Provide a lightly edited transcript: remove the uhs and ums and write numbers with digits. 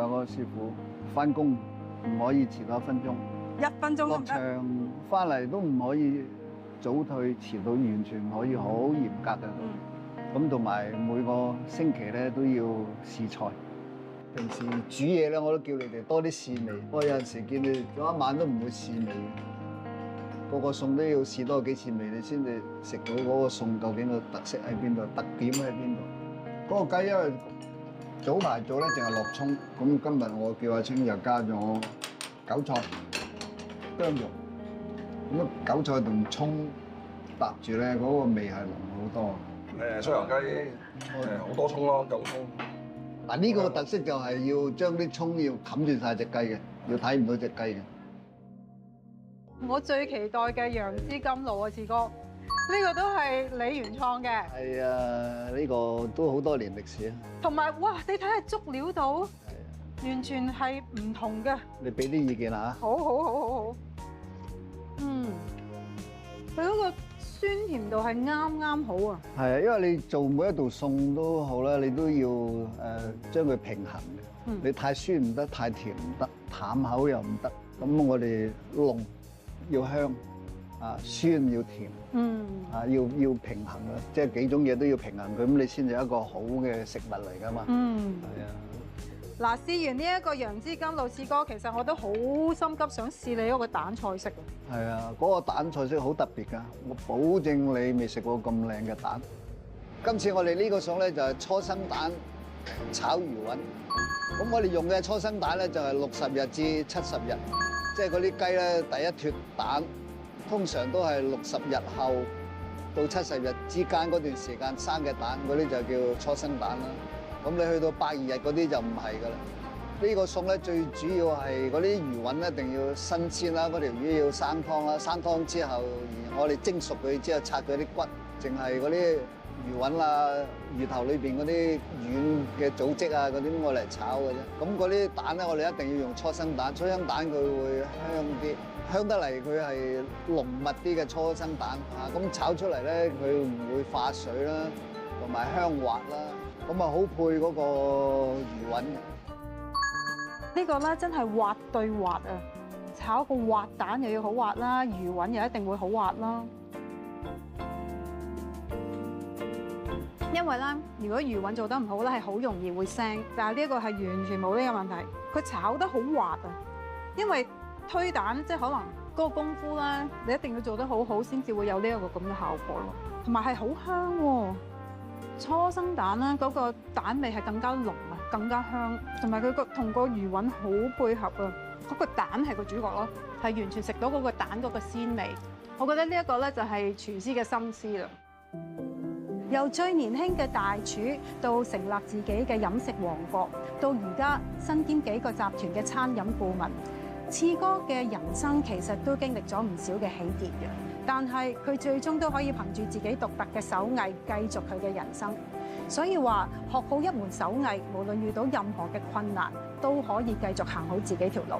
㗎，個師傅翻工唔可以遲到1分鐘。1分鐘都落唔得。場翻嚟都唔可以早退，遲到完全可以好嚴格嘅。咁同埋每個星期咧都要試菜。平時煮嘢咧，我都叫你哋多啲試味。我有陣時見你做一晚都唔會試味，個個餸都要試多幾次味，你先至食到嗰個餸究竟個特色喺邊度，特點喺邊度。嗰個雞因為早排做咧，淨係落葱，咁今日我叫阿清又加咗韭菜、薑肉，咁啊韭菜同葱搭住咧，嗰個味係濃好多。西洋雞好多葱咯，夠葱。嗱呢個特色就係要將啲葱要冚住晒隻雞嘅，要睇唔到隻雞嘅。我最期待嘅楊枝甘露啊，志哥，呢個都係你原創嘅。係啊，呢個都好多年歷史啊。同埋哇，你睇下足料度，完全係唔同嘅。你俾啲意見啦嚇。好。佢嗰個酸甜度係啱啱好啊。係啊，因為你做每一道餸都好啦，你都要將佢平衡嘅。你太酸唔得，太甜唔得，淡口又唔得。咁我哋濃要香，酸要甜，要平衡啦，即係幾種嘢都要平衡佢，咁你先至一個好嘅食物嚟噶嘛。係啊。嗱，試完呢一個楊枝甘露，志哥，其實我都好心急想試你嗰個蛋菜式啊。係啊，嗰個蛋菜式好特別㗎，我保證你未食過咁靚嘅蛋。今次我哋呢個餸咧就係初生蛋炒魚雲。咁我哋用嘅初生蛋咧就係60日至70日，即係嗰啲雞咧第一脫蛋，通常都係60日後到70日之間嗰段時間生嘅蛋，嗰啲就叫初生蛋啦。咁你去到120日嗰啲就唔係㗎啦。呢個餸咧最主要係嗰啲魚雲一定要新鮮啦，嗰條魚要生湯啦，生湯之後我哋蒸熟佢之後拆咗啲骨，淨係嗰啲魚雲啊、魚頭裏邊嗰啲軟嘅組織啊嗰啲我嚟炒嘅啫。咁嗰啲蛋咧，我哋一定要用初生蛋，初生蛋佢會香啲，香得嚟佢係濃密啲嘅初生蛋啊。咁炒出嚟咧，佢唔會化水啦，同埋香滑啦，咁啊好配嗰個魚雲嘅。呢個咧真係滑對滑啊！炒個滑蛋又要好滑啦，魚雲又一定會好滑啦。因為咧，如果魚雲做得唔好咧，係好容易會腥。但係呢一個係完全冇呢個問題，佢炒得好滑啊！因為推蛋即係可能嗰個功夫咧，你一定要做得好好，先至會有呢一個咁嘅效果咯。同埋係好香喎，初生蛋咧嗰個蛋味係更加濃啊，更加香，同埋佢個同個魚雲好配合啊！嗰個蛋係個主角咯，係完全食到嗰個蛋嗰個鮮味。我覺得呢一個咧就係廚師嘅心思啦。由最年輕嘅大廚到成立自己嘅飲食王國，到而家身兼幾個集團嘅餐飲顧問，志哥嘅人生其實都經歷咗唔少嘅起跌嘅，但係佢最終都可以憑住自己獨特嘅手藝繼續佢嘅人生。所以話學好一門手藝，無論遇到任何嘅困難，都可以繼續行好自己條路。